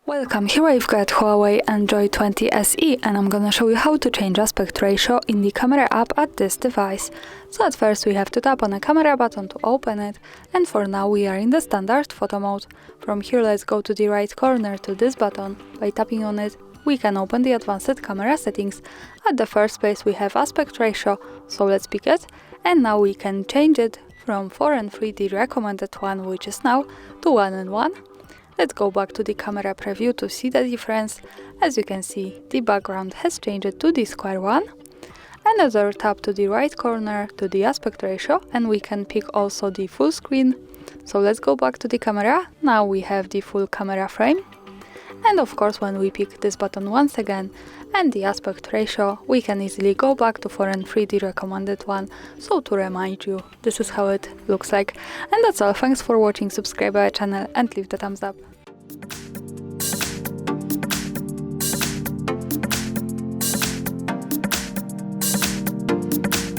Welcome, here I've got HUAWEI Enjoy 20 SE and I'm gonna show you how to change aspect ratio in the camera app at this device. So at first we have to tap on the camera button to open it, and for now we are in the standard photo mode. From here let's go to the right corner to this button. By tapping on it we can open the advanced camera settings. At the first place we have aspect ratio, so let's pick it, and now we can change it from 4:3, the recommended one, which is now, to 1:1. Let's go back to the camera preview to see the difference. As you can see, the background has changed to the square one. Another tap to the right corner to the aspect ratio, and we can pick also the full screen. So let's go back to the camera. Now we have the full camera frame. And of course, when we pick this button once again and the aspect ratio, we can easily go back to 4:3, the recommended one. So to remind you, this is how it looks like. And that's all. Thanks for watching, subscribe our channel and leave the thumbs up.